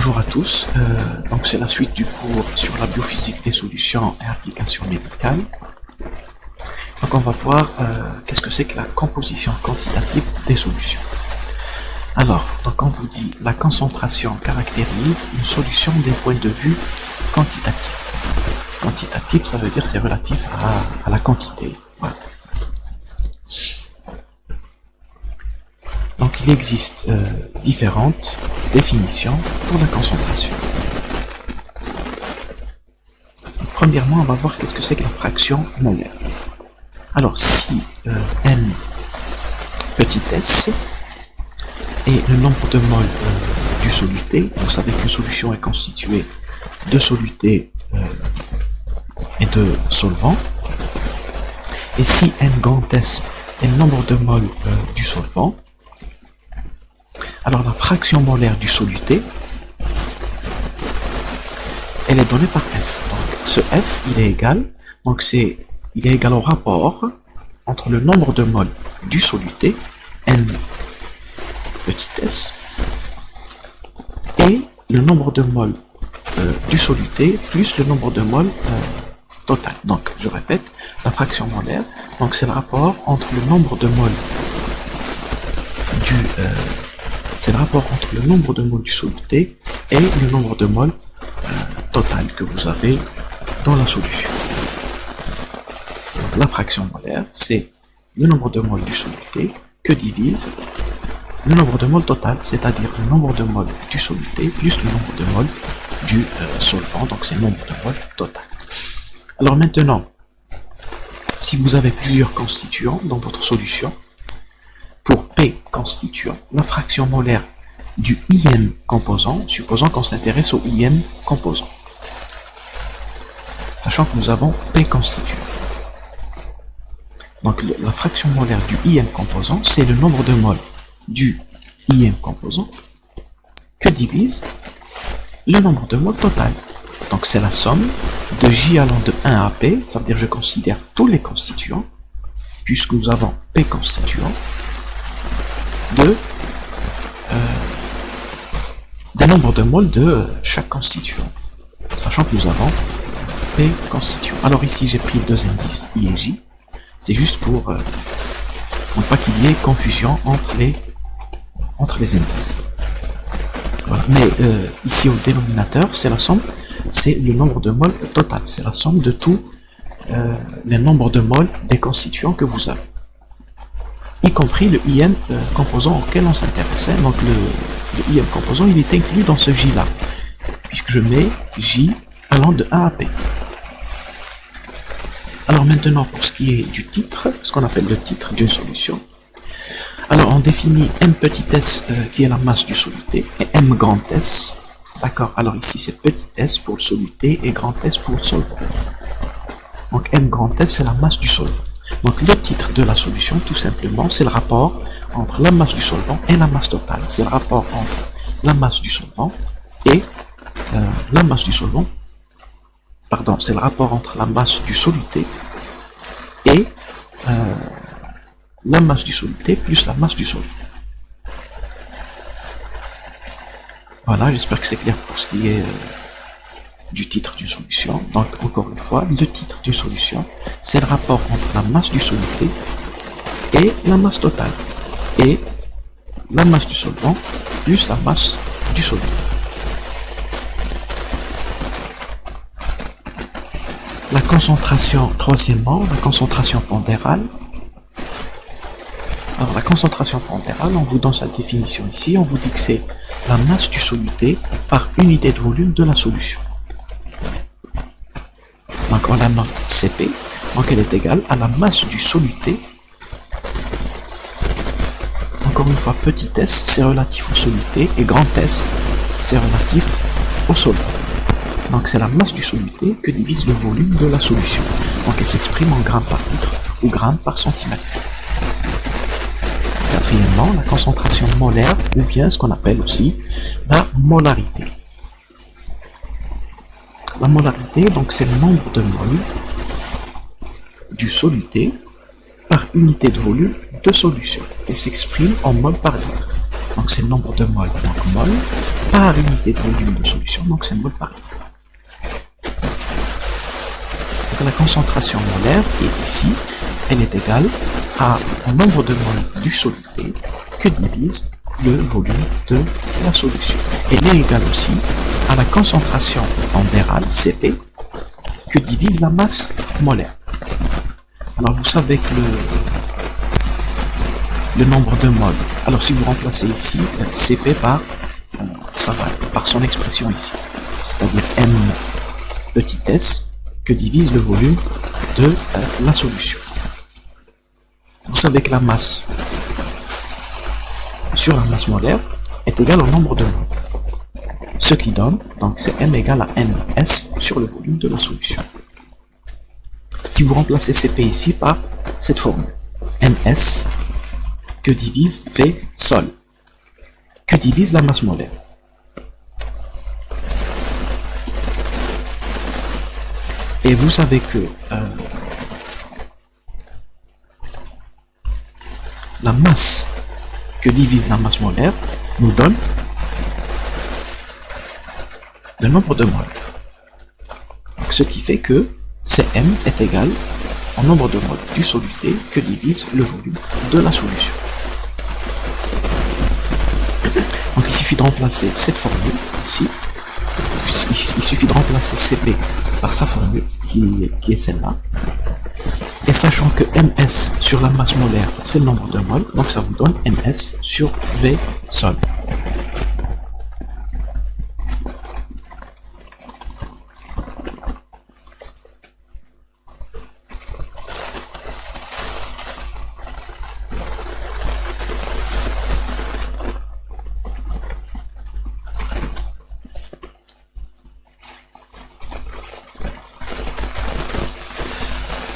Bonjour à tous, donc c'est la suite du cours sur la biophysique des solutions et applications médicales. Donc on va voir qu'est-ce que c'est que la composition quantitative des solutions. Alors, donc on vous dit la concentration caractérise une solution d'un point de vue quantitatif. Quantitatif, ça veut dire c'est relatif à la quantité. Voilà. Donc il existe différentes définitions pour la concentration. Donc, premièrement, on va voir qu'est-ce que c'est que la fraction molaire. Alors si n petit s est le nombre de moles du soluté, vous savez qu'une solution est constituée de soluté et de solvant, et si n grand s est le nombre de moles du solvant, alors la fraction molaire du soluté, elle est donnée par F. Donc ce F, il est égal, donc il est égal au rapport entre le nombre de moles du soluté, N petit s, et le nombre de moles du soluté plus le nombre de moles total. Donc je répète, la fraction molaire, donc c'est le rapport entre le nombre de moles c'est le rapport entre le nombre de moles du soluté et le nombre de moles total que vous avez dans la solution. Donc la fraction molaire, c'est le nombre de moles du soluté que divise le nombre de moles total, c'est-à-dire le nombre de moles du soluté plus le nombre de moles du solvant, donc c'est le nombre de moles total. Alors maintenant, si vous avez plusieurs constituants dans votre solution, pour P constituant, la fraction molaire du IM composant, supposons qu'on s'intéresse au IM composant, sachant que nous avons P constituant. Donc la fraction molaire du IM composant, c'est le nombre de moles du IM composant que divise le nombre de moles total. Donc c'est la somme de J allant de 1 à P, ça veut dire que je considère tous les constituants, puisque nous avons P constituant, des nombres de moles de chaque constituant, sachant que nous avons P constituants. Alors ici j'ai pris deux indices I et J, c'est juste pour ne pas qu'il y ait confusion entre les indices. Voilà. Mais ici au dénominateur, c'est la somme, c'est le nombre de moles total, c'est la somme de tous les nombres de moles des constituants que vous avez, y compris le IM composant auquel on s'intéressait. Donc le IM composant, il est inclus dans ce J là, puisque je mets J allant de 1 à P. Alors maintenant, pour ce qui est du titre, ce qu'on appelle le titre d'une solution, alors on définit M petit s qui est la masse du soluté, et M grand S, d'accord, alors ici c'est petit s pour le soluté et grand S pour le solvant. Donc M grand S c'est la masse du solvant. Donc le titre de la solution, tout simplement, c'est le rapport entre la masse du solvant et la masse totale. C'est le rapport entre la masse du solvant et la masse du solvant. Pardon, c'est le rapport entre la masse du soluté et la masse du soluté plus la masse du solvant. Voilà, j'espère que c'est clair pour ce qui est du titre d'une solution. Donc encore une fois, le titre d'une solution, c'est le rapport entre la masse du soluté et la masse totale, et la masse du solvant plus la masse du soluté. La concentration, troisièmement, la concentration pondérale. Alors la concentration pondérale, on vous donne sa définition ici, on vous dit que c'est la masse du soluté par unité de volume de la solution. Donc on la note Cp, donc elle est égale à la masse du soluté. Encore une fois, petit s c'est relatif au soluté et grand S c'est relatif au solvant. Donc c'est la masse du soluté que divise le volume de la solution. Donc elle s'exprime en grammes par litre ou grammes par centimètre. Quatrièmement, la concentration molaire, ou bien ce qu'on appelle aussi la molarité. La molarité, donc c'est le nombre de moles du soluté par unité de volume de solution. Elle s'exprime en moles par litre. donc c'est le nombre de moles, donc mol, par unité de volume de solution, donc c'est mol par litre. Donc la concentration molaire qui est ici, elle est égale au nombre de moles du soluté que divise le volume de la solution. Elle est égale aussi à la concentration pondérale, Cp, que divise la masse molaire. Alors vous savez que le nombre de moles, alors si vous remplacez ici Cp par, par son expression ici, c'est-à-dire M petit s, que divise le volume de la solution. Vous savez que la masse sur la masse molaire est égale au nombre de moles. Ce qui donne, donc c'est M égale à Ns sur le volume de la solution. Si vous remplacez Cp ici par cette formule, Ms que divise V sol, que divise la masse molaire. Et vous savez que la masse que divise la masse molaire nous donne le nombre de moles. Donc, ce qui fait que Cm est égal au nombre de moles du soluté que divise le volume de la solution. Donc il suffit de remplacer cette formule ici. Il suffit de remplacer Cp par sa formule qui est celle-là. Et sachant que Ms sur la masse molaire, c'est le nombre de moles, donc ça vous donne Ns sur V sol.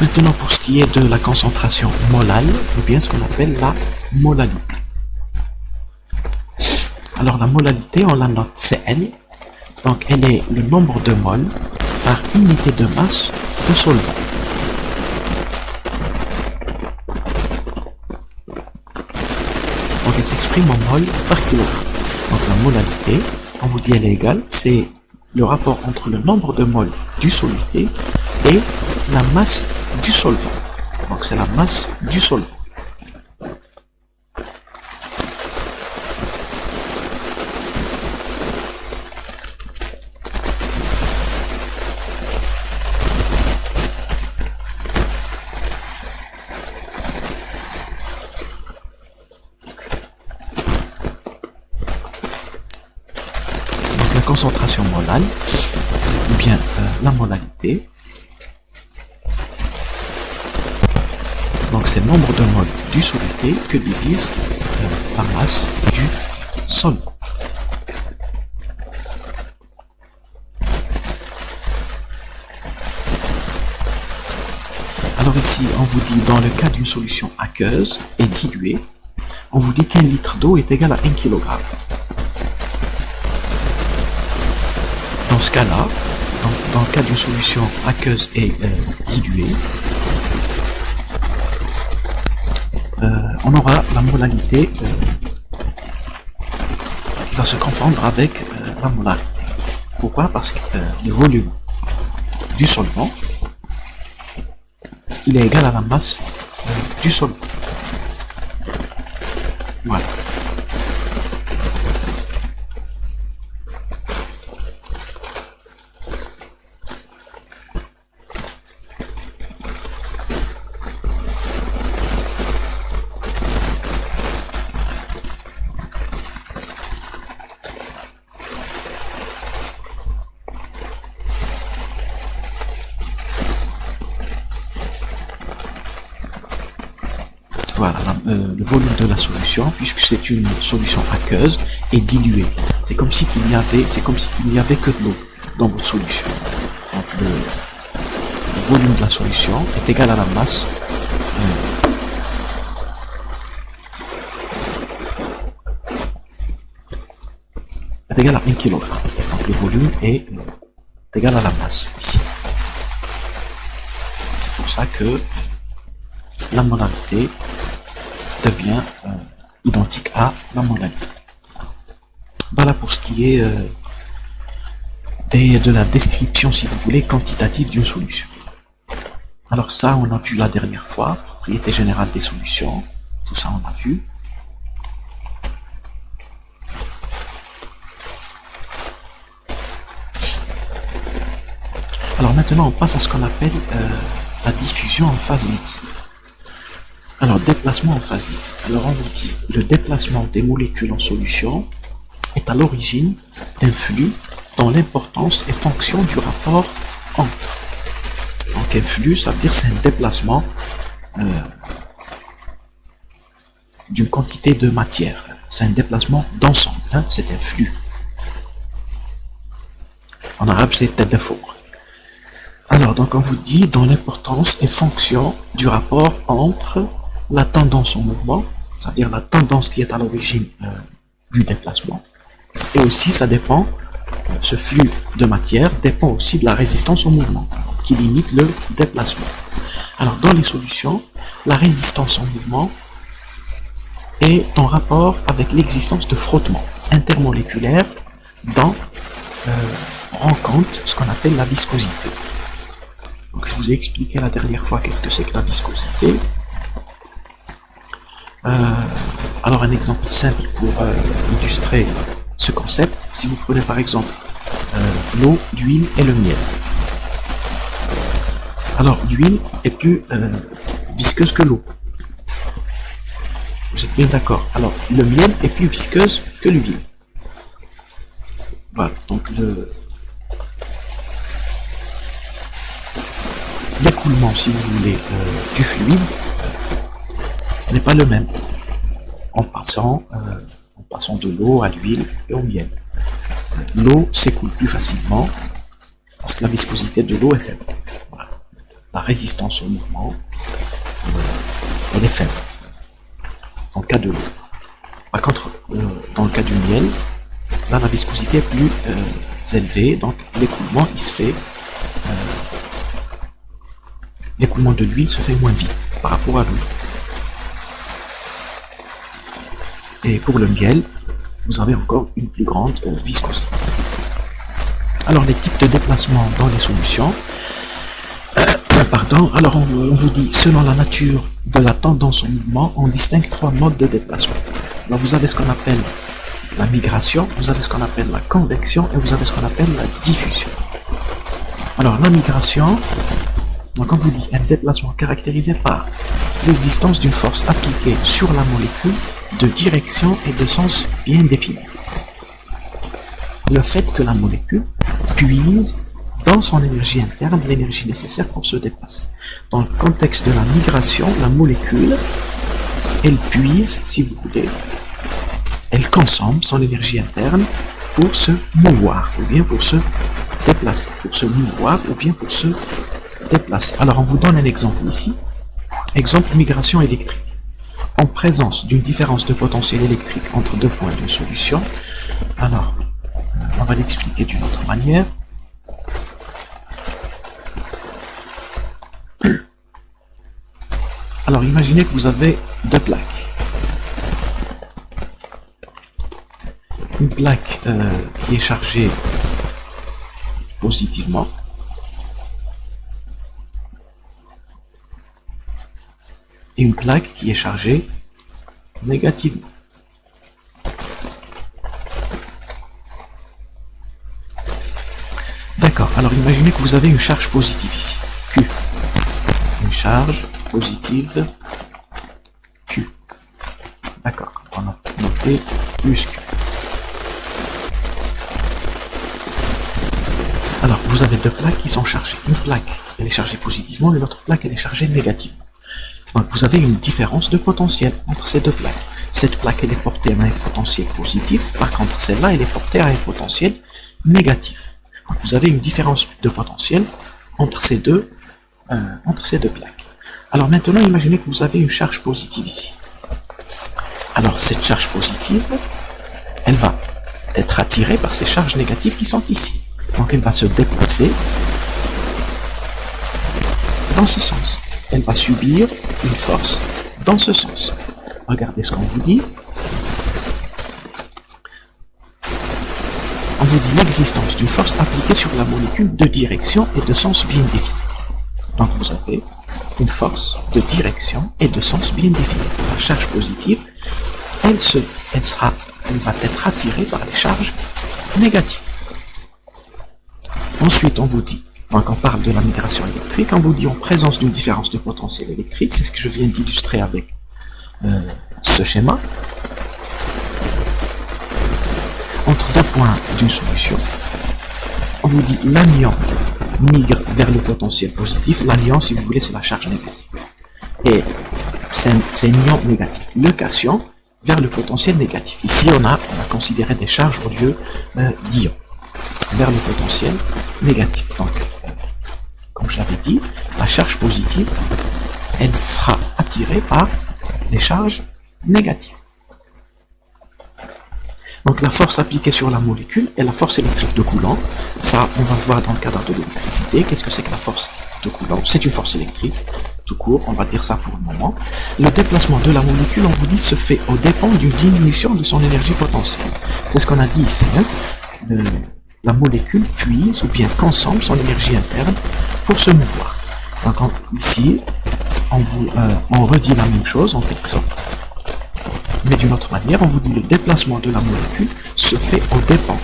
Maintenant, pour ce qui est de la concentration molale, ou bien ce qu'on appelle la molalité. Alors la molalité, on la note Cl, donc elle est le nombre de moles par unité de masse de solvant. Donc elle s'exprime en mol par kilogramme. Donc la molalité, on vous dit elle est égale, c'est le rapport entre le nombre de moles du soluté et la masse du solvant. Donc c'est la masse du solvant. Donc la concentration molale, ou bien la molalité, donc c'est le nombre de moles du soluté que divise la masse du solvant. Alors ici, on vous dit dans le cas d'une solution aqueuse et diluée, on vous dit qu'un litre d'eau est égal à 1 kg. Dans ce cas-là, dans le cas d'une solution aqueuse et diluée, on aura la molalité qui va se confondre avec la molarité. Pourquoi? Parce que le volume du solvant, il est égal à la masse du solvant. Voilà. Voilà, le volume de la solution, puisque c'est une solution aqueuse, est diluée. C'est comme si il n'y avait que de l'eau dans votre solution. Donc le volume de la solution est égal à la masse est égal à 1 kg. Donc le volume est égal à la masse ici. C'est pour ça que la molarité devient identique à la molalité. Voilà pour ce qui est de la description, si vous voulez, quantitative d'une solution. Alors ça, on a vu la dernière fois, propriété générale des solutions, tout ça on a vu. Alors maintenant, on passe à ce qu'on appelle la diffusion en phase liquide. Alors, déplacement en phase liquide. Alors, on vous dit, le déplacement des molécules en solution est à l'origine d'un flux dont l'importance est fonction du rapport entre. Donc, un flux, ça veut dire c'est un déplacement d'une quantité de matière. C'est un déplacement d'ensemble, hein, c'est un flux. En arabe, c'est tadafour. Alors, donc on vous dit dont l'importance est fonction du rapport entre la tendance au mouvement, c'est-à-dire la tendance qui est à l'origine du déplacement, et aussi ça dépend, ce flux de matière dépend aussi de la résistance au mouvement, qui limite le déplacement. Alors dans les solutions, la résistance au mouvement est en rapport avec l'existence de frottements intermoléculaires dans rend compte ce qu'on appelle la viscosité. Donc je vous ai expliqué la dernière fois qu'est-ce que c'est que la viscosité. Alors un exemple simple pour illustrer ce concept, si vous prenez par exemple l'eau, l'huile et le miel. Alors l'huile est plus visqueuse que l'eau. Vous êtes bien d'accord? Alors le miel est plus visqueuse que l'huile. Voilà, donc l'écoulement, si vous voulez, du fluide n'est pas le même en passant de l'eau à l'huile et au miel. L'eau s'écoule plus facilement parce que la viscosité de l'eau est faible. Voilà. La résistance au mouvement, elle est faible dans le cas de l'eau. Par contre, dans le cas du miel, là la viscosité est plus élevée, donc l'écoulement il se fait l'écoulement de l'huile se fait moins vite par rapport à l'eau. Et pour le miel, vous avez encore une plus grande viscosité. Alors les types de déplacement dans les solutions, alors on vous dit, selon la nature de la tendance au mouvement, on distingue 3 modes de déplacement. Alors vous avez ce qu'on appelle la migration, vous avez ce qu'on appelle la convection et vous avez ce qu'on appelle la diffusion. Alors la migration, donc on vous dit un déplacement caractérisé par l'existence d'une force appliquée sur la molécule de direction et de sens bien définis. Le fait que la molécule puise dans son énergie interne l'énergie nécessaire pour se déplacer. Dans le contexte de la migration, la molécule, elle puise, si vous voulez, elle consomme son énergie interne pour se mouvoir, ou bien pour se déplacer, pour se mouvoir, ou bien pour se déplacer. Alors on vous donne un exemple ici. Exemple migration électrique. En présence d'une différence de potentiel électrique entre 2 points d'une solution, alors on va l'expliquer d'une autre manière. Alors imaginez que vous avez 2 plaques. Une plaque qui est chargée positivement et une plaque qui est chargée négativement. D'accord, alors imaginez que vous avez une charge positive ici, Q. Une charge positive Q. D'accord, on a noté plus Q. Alors, vous avez 2 plaques qui sont chargées. Une plaque, elle est chargée positivement et l'autre plaque, elle est chargée négativement. Donc vous avez une différence de potentiel entre ces 2 plaques. Cette plaque elle est portée à un potentiel positif, par contre celle-là elle est portée à un potentiel négatif. Donc vous avez une différence de potentiel entre ces deux plaques. Alors maintenant imaginez que vous avez une charge positive ici. Alors cette charge positive, elle va être attirée par ces charges négatives qui sont ici. Donc elle va se déplacer dans ce sens. Elle va subir une force dans ce sens. Regardez ce qu'on vous dit. vous dit l'existence d'une force appliquée sur la molécule de direction et de sens bien définie. Donc vous avez une force de direction et de sens bien définie. La charge positive, elle va être attirée par les charges négatives. Ensuite, on vous dit, donc on parle de la migration électrique, on vous dit en présence d'une différence de potentiel électrique, c'est ce que je viens d'illustrer avec ce schéma, entre deux points d'une solution, on vous dit l'anion migre vers le potentiel positif, l'anion, si vous voulez, c'est la charge négative. Et c'est un ion négatif. Le cation vers le potentiel négatif. Ici, on a considéré des charges au lieu d'ions vers le potentiel négatif. Donc, comme je l'avais dit, la charge positive, elle sera attirée par les charges négatives. Donc la force appliquée sur la molécule est la force électrique de Coulomb. Ça, on va le voir dans le cadre de l'électricité. Qu'est-ce que c'est que la force de Coulomb? C'est une force électrique, tout court, on va dire ça pour le moment. Le déplacement de la molécule, on vous dit, se fait au dépend d'une diminution de son énergie potentielle. C'est ce qu'on a dit ici. Hein. La molécule puise ou bien consomme son énergie interne pour se mouvoir. Donc ici, on redit la même chose en quelque sorte. Mais d'une autre manière, on vous dit le déplacement de la molécule se fait au dépend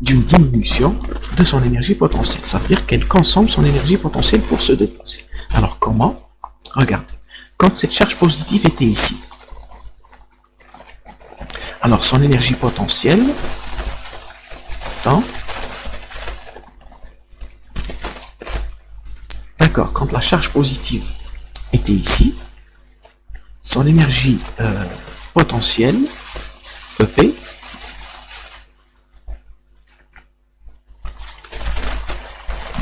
d'une diminution de son énergie potentielle. Ça veut dire qu'elle consomme son énergie potentielle pour se déplacer. Alors comment? Regardez. Quand cette charge positive était ici, alors son énergie potentielle, d'accord, quand la charge positive était ici, son énergie potentielle, EP,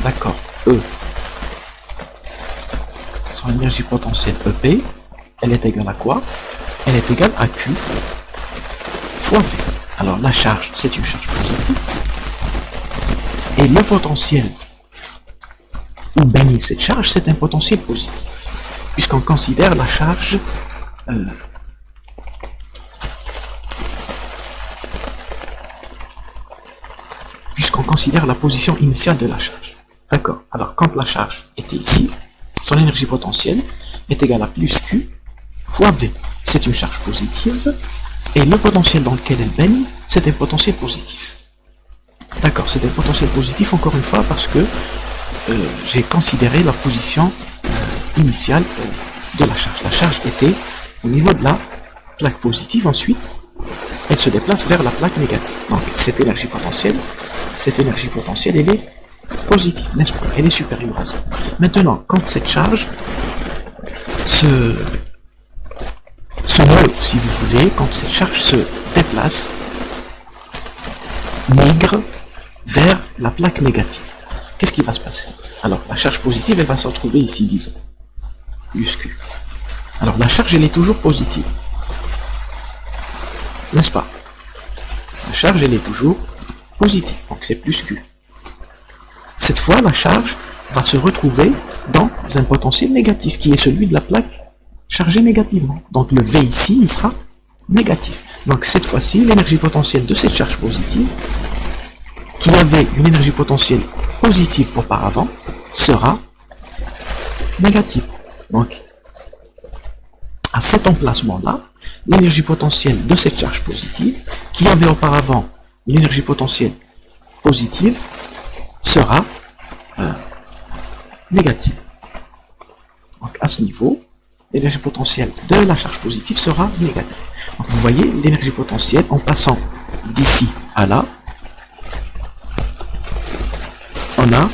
d'accord, E, son énergie potentielle EP, elle est égale à quoi? Elle est égale à Q fois V. Alors la charge, c'est une charge positive, et le potentiel où baigne cette charge, c'est un potentiel positif, puisqu'on considère la charge puisqu'on considère la position initiale de la charge. D'accord. Alors, quand la charge était ici, son énergie potentielle est égale à plus Q fois V. C'est une charge positive, et le potentiel dans lequel elle baigne, c'est un potentiel positif. D'accord, c'est un potentiel positif, encore une fois, parce que j'ai considéré la position initiale de la charge. La charge était au niveau de la plaque positive, ensuite, elle se déplace vers la plaque négative. Donc, cette énergie potentielle, elle est positive, n'est-ce pas? Elle est supérieure à 0. Maintenant, quand cette charge se meut, si vous voulez, quand cette charge se déplace, migre vers la plaque négative, qu'est-ce qui va se passer? Alors, la charge positive, elle va se retrouver ici, disons, plus Q. Alors, la charge, elle est toujours positive, n'est-ce pas? La charge, elle est toujours positive, donc c'est plus Q. Cette fois, la charge va se retrouver dans un potentiel négatif, qui est celui de la plaque chargée négativement. Donc, le V ici, il sera négatif. Donc, cette fois-ci, l'énergie potentielle de cette charge positive, qui avait une énergie potentielle positive auparavant, sera négative. Donc, à cet emplacement-là, l'énergie potentielle de cette charge positive, qui avait auparavant une énergie potentielle positive, sera négative. Donc, à ce niveau, l'énergie potentielle de la charge positive sera négative. Donc, vous voyez, l'énergie potentielle, en passant d'ici à là, on a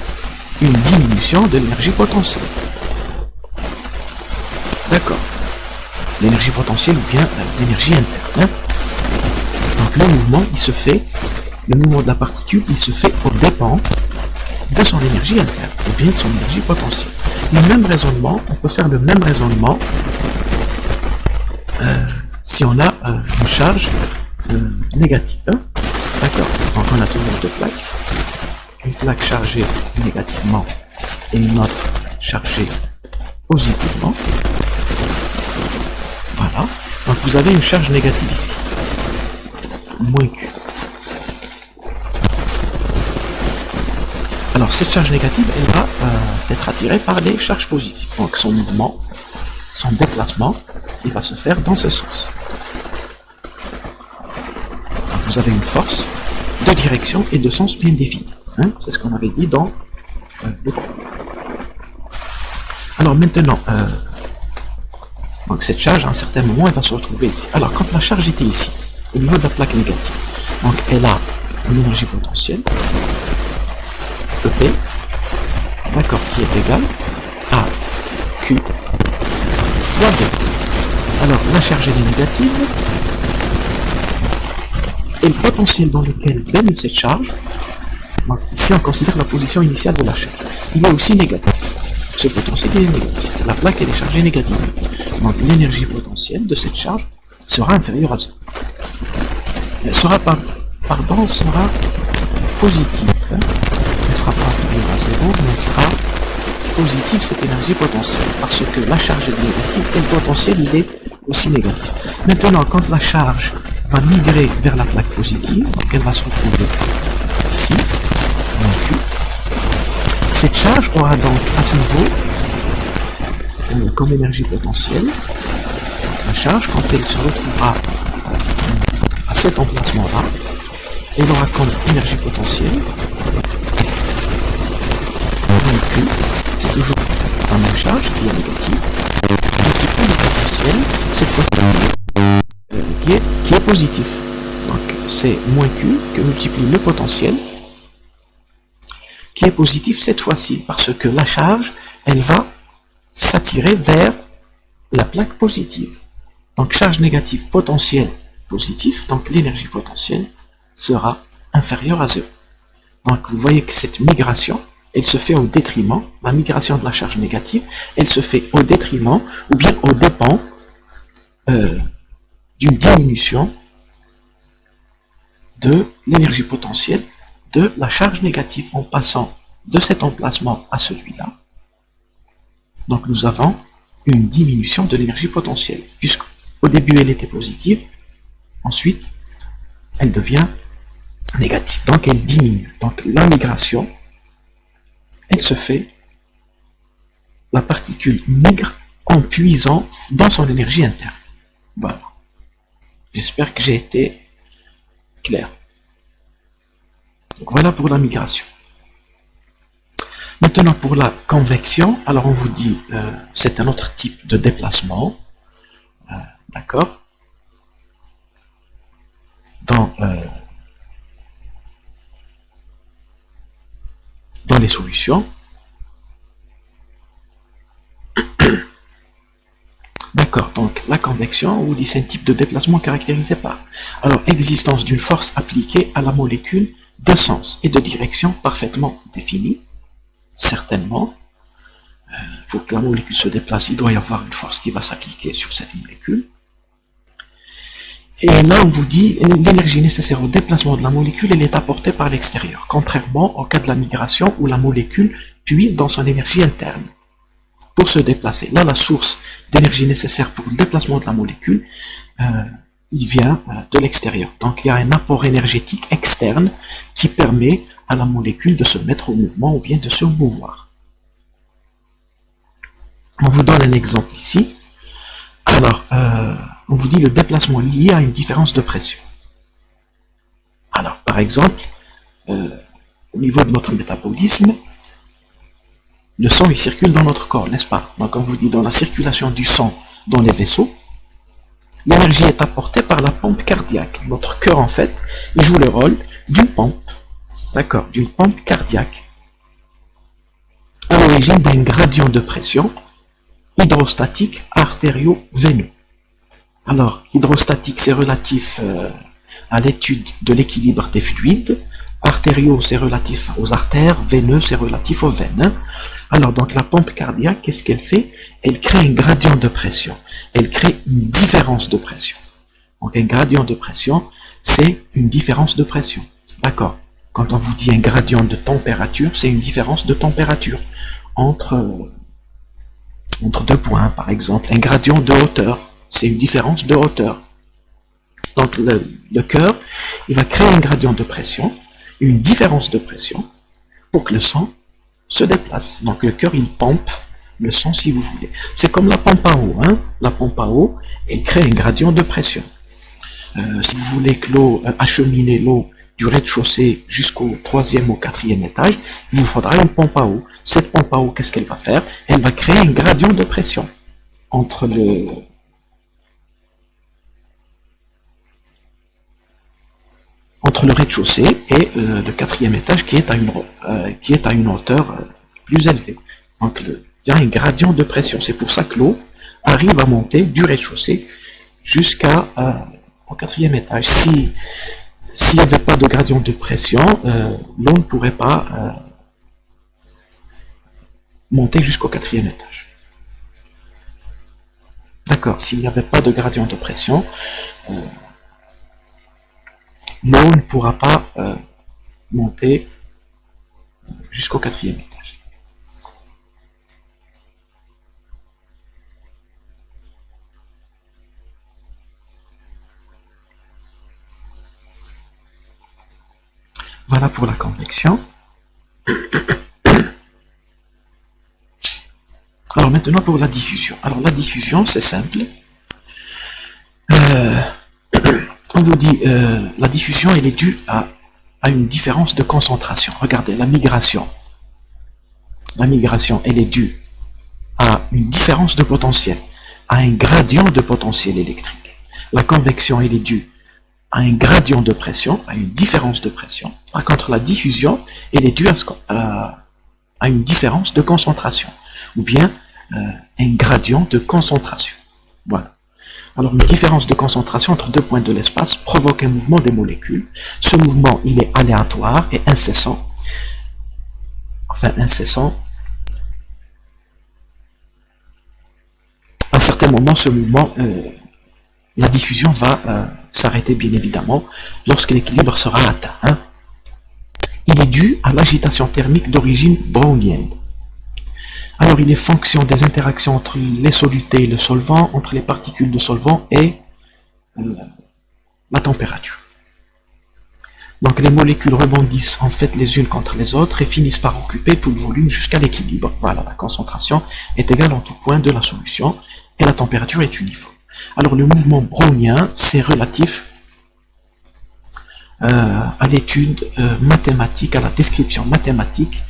une diminution de l'énergie potentielle. D'accord. L'énergie potentielle ou bien l'énergie interne. Donc le mouvement, le mouvement de la particule, il se fait au dépend de son énergie interne, ou bien de son énergie potentielle. Le même raisonnement, on peut faire le même raisonnement si on a une charge négative. Hein. D'accord. Donc on a toujours deux plaques. Une plaque chargée négativement et une autre chargée positivement. Voilà. Donc vous avez une charge négative ici. Moins Q. Alors cette charge négative, elle va être attirée par les charges positives. Donc son mouvement, son déplacement, il va se faire dans ce sens. Donc, vous avez une force de direction et de sens bien définie. Hein, c'est ce qu'on avait dit dans le cours. Alors maintenant, donc cette charge, à un certain moment, elle va se retrouver ici. Alors quand la charge était ici, au niveau de la plaque négative, donc elle a une énergie potentielle, EP, d'accord, qui est égal à Q fois B. Alors la charge elle est négative, et le potentiel dans lequel baigne cette charge, donc ici on considère la position initiale de la charge, il est aussi négatif. Ce potentiel il est négatif. La plaque elle est chargée négativement. Donc l'énergie potentielle de cette charge sera inférieure à 0. Elle sera sera positive. Elle ne sera pas inférieure à 0, mais elle sera positive cette énergie potentielle. Parce que la charge est négative et le potentiel il est aussi négatif. Maintenant, quand la charge va migrer vers la plaque positive, donc elle va se retrouver ici, donc Q. Cette charge aura donc à ce niveau, comme énergie potentielle, la charge, quand elle se retrouvera à cet emplacement-là, elle aura comme énergie potentielle, donc Q, c'est toujours la même charge qui est négative, multiplié le potentiel, cette fois-ci, qui est positif. Donc c'est moins Q que multiplie le potentiel, qui est positif cette fois-ci, parce que la charge, elle va s'attirer vers la plaque positive. Donc charge négative, potentiel positif, donc l'énergie potentielle sera inférieure à 0. Donc vous voyez que cette migration, elle se fait au détriment, la migration de la charge négative, elle se fait au détriment, ou bien au dépens d'une diminution de l'énergie potentielle de la charge négative en passant de cet emplacement à celui-là. Donc nous avons une diminution de l'énergie potentielle, puisqu'au début elle était positive, ensuite elle devient négative, donc elle diminue. Donc la migration, elle se fait, la particule migre en puisant dans son énergie interne. Voilà. J'espère que j'ai été clair. Donc voilà pour la migration. Maintenant pour la convection, alors on vous dit c'est un autre type de déplacement, d'accord, dans les solutions. D'accord, donc la convection, on vous dit c'est un type de déplacement caractérisé par alors existence d'une force appliquée à la molécule de sens et de direction parfaitement définie. Certainement, pour que la molécule se déplace, il doit y avoir une force qui va s'appliquer sur cette molécule. Et là, on vous dit, l'énergie nécessaire au déplacement de la molécule, elle est apportée par l'extérieur, contrairement au cas de la migration où la molécule puise dans son énergie interne pour se déplacer. Là, la source d'énergie nécessaire pour le déplacement de la molécule, il vient de l'extérieur. Donc, il y a un apport énergétique externe qui permet à la molécule de se mettre au mouvement ou bien de se mouvoir. On vous donne un exemple ici. Alors, on vous dit le déplacement lié à une différence de pression. Alors, par exemple, au niveau de notre métabolisme, le sang il circule dans notre corps, n'est-ce pas? Donc, on vous dit dans la circulation du sang dans les vaisseaux, l'énergie est apportée par la pompe cardiaque. Notre cœur, en fait, il joue le rôle d'une pompe. D'accord, d'une pompe cardiaque, à l'origine d'un gradient de pression hydrostatique artério-veineux. Alors, hydrostatique, c'est relatif à l'étude de l'équilibre des fluides, artério, c'est relatif aux artères, veineux, c'est relatif aux veines. Alors, donc la pompe cardiaque, qu'est-ce qu'elle fait? Elle crée un gradient de pression, elle crée une différence de pression. Donc, un gradient de pression, c'est une différence de pression. D'accord. Quand on vous dit un gradient de température, c'est une différence de température entre deux points, par exemple. Un gradient de hauteur, c'est une différence de hauteur. Donc le cœur, il va créer un gradient de pression, une différence de pression, pour que le sang se déplace. Donc le cœur, il pompe le sang si vous voulez. C'est comme la pompe à eau. Hein? La pompe à eau, elle crée un gradient de pression. Si vous voulez que l'eau, acheminer l'eau du rez-de-chaussée jusqu'au 3e ou 4e étage, il vous faudra une pompe à eau. Cette pompe à eau, qu'est-ce qu'elle va faire? Elle va créer un gradient de pression entre le rez-de-chaussée et le 4e étage qui est à une hauteur plus élevée. Donc il y a un gradient de pression. C'est pour ça que l'eau arrive à monter du rez-de-chaussée jusqu'à au 4e étage. S'il n'y avait pas de gradient de pression, l'eau ne pourrait pas monter jusqu'au 4e étage. D'accord, s'il n'y avait pas de gradient de pression, l'eau ne pourra pas monter jusqu'au 4e étage. Voilà pour la convection. Alors maintenant pour la diffusion. Alors la diffusion, c'est simple. On vous dit, la diffusion, elle est due à une différence de concentration. Regardez, la migration, elle est due à une différence de potentiel, à un gradient de potentiel électrique. La convection, elle est due à un gradient de pression, à une différence de pression. Par contre, la diffusion, elle est due à une différence de concentration, ou bien un gradient de concentration. Voilà. Alors, une différence de concentration entre deux points de l'espace provoque un mouvement des molécules. Ce mouvement, il est aléatoire et incessant. Enfin, incessant. À un certain moment, ce mouvement, la diffusion va s'arrêter, bien évidemment, lorsque l'équilibre sera atteint. Hein. Il est dû à l'agitation thermique d'origine brownienne. Alors, il est fonction des interactions entre les solutés et le solvant, entre les particules de solvant et la température. Donc, les molécules rebondissent en fait les unes contre les autres et finissent par occuper tout le volume jusqu'à l'équilibre. Voilà, la concentration est égale en tout point de la solution et la température est uniforme. Alors, le mouvement brownien, c'est relatif à l'étude mathématique, à la description mathématique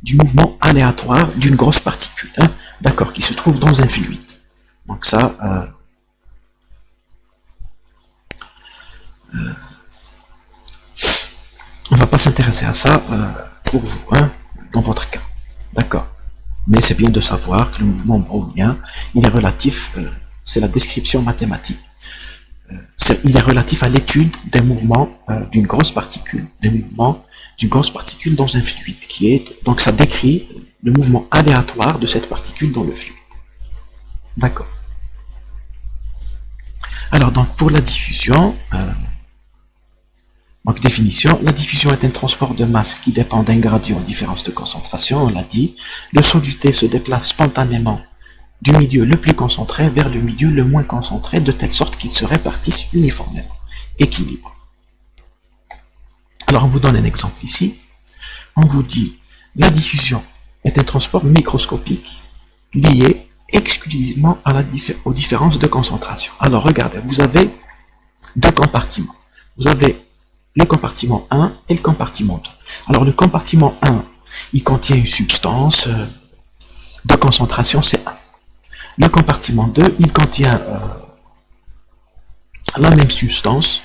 du mouvement aléatoire d'une grosse particule, hein, d'accord, qui se trouve dans un fluide. Donc ça, on va pas s'intéresser à ça pour vous, hein, dans votre cas, d'accord. Mais c'est bien de savoir que le mouvement brownien, il est relatif, c'est la description mathématique. Il est relatif à l'étude des mouvements d'une grosse particule, dans un fluide, donc ça décrit le mouvement aléatoire de cette particule dans le fluide. D'accord. Alors donc pour la diffusion, donc définition, la diffusion est un transport de masse qui dépend d'un gradient en différence de concentration, on l'a dit. Le soluté se déplace spontanément du milieu le plus concentré vers le milieu le moins concentré, de telle sorte qu'ils se répartissent uniformément, équilibre. Alors on vous donne un exemple ici. On vous dit, la diffusion est un transport microscopique lié exclusivement aux différences de concentration. Alors regardez, vous avez deux compartiments. Vous avez le compartiment 1 et le compartiment 2. Alors le compartiment 1, il contient une substance de concentration C1. Le compartiment 2, il contient la même substance,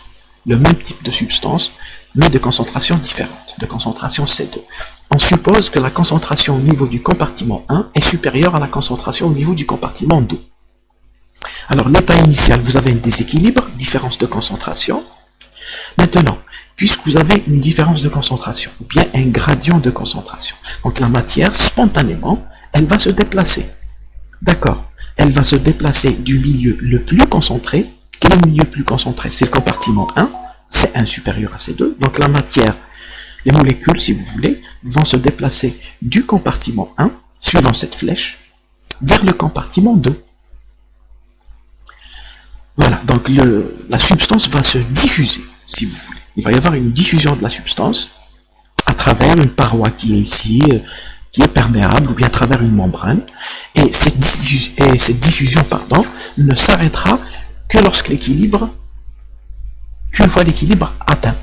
le même type de substance, mais de concentration différente, de concentration C2. On suppose que la concentration au niveau du compartiment 1 est supérieure à la concentration au niveau du compartiment 2. Alors, l'état initial, vous avez un déséquilibre, différence de concentration. Maintenant, puisque vous avez une différence de concentration, ou bien un gradient de concentration, donc la matière, spontanément, elle va se déplacer. D'accord? Elle va se déplacer du milieu le plus concentré. Quel est le milieu plus concentré? C'est le compartiment 1, C1 supérieur à C2. Donc la matière, les molécules, si vous voulez, vont se déplacer du compartiment 1, suivant cette flèche, vers le compartiment 2. Voilà, donc la substance va se diffuser, si vous voulez. Il va y avoir une diffusion de la substance travers une paroi qui est ici, qui est perméable, ou bien à travers une membrane. Et cette diffusion, pardon, ne s'arrêtera que lorsque qu'une fois l'équilibre atteint.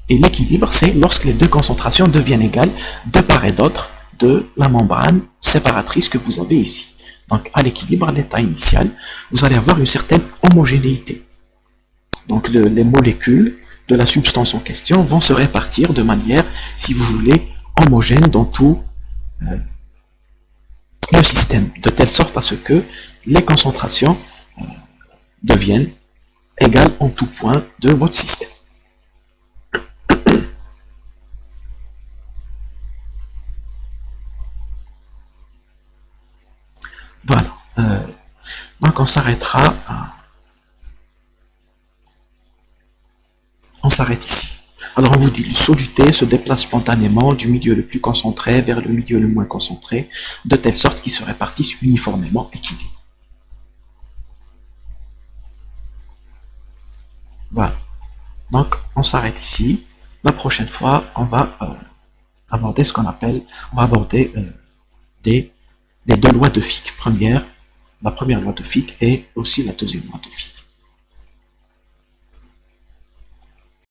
Et l'équilibre, c'est lorsque les deux concentrations deviennent égales de part et d'autre de la membrane séparatrice que vous avez ici. Donc, à l'équilibre, à l'état initial, vous allez avoir une certaine homogénéité. Donc, les molécules de la substance en question vont se répartir de manière, si vous voulez, homogène dans tout le système, de telle sorte à ce que les concentrations deviennent égales en tout point de votre système. Voilà. Donc on s'arrêtera. On s'arrête ici. Alors on vous dit, le soluté se déplace spontanément du milieu le plus concentré vers le milieu le moins concentré, de telle sorte qu'ils se répartissent uniformément équilibrés. Voilà. Donc on s'arrête ici. La prochaine fois, on va aborder ce qu'on appelle, on va aborder des deux lois de Fick. La première loi de Fick et aussi la deuxième loi de Fick.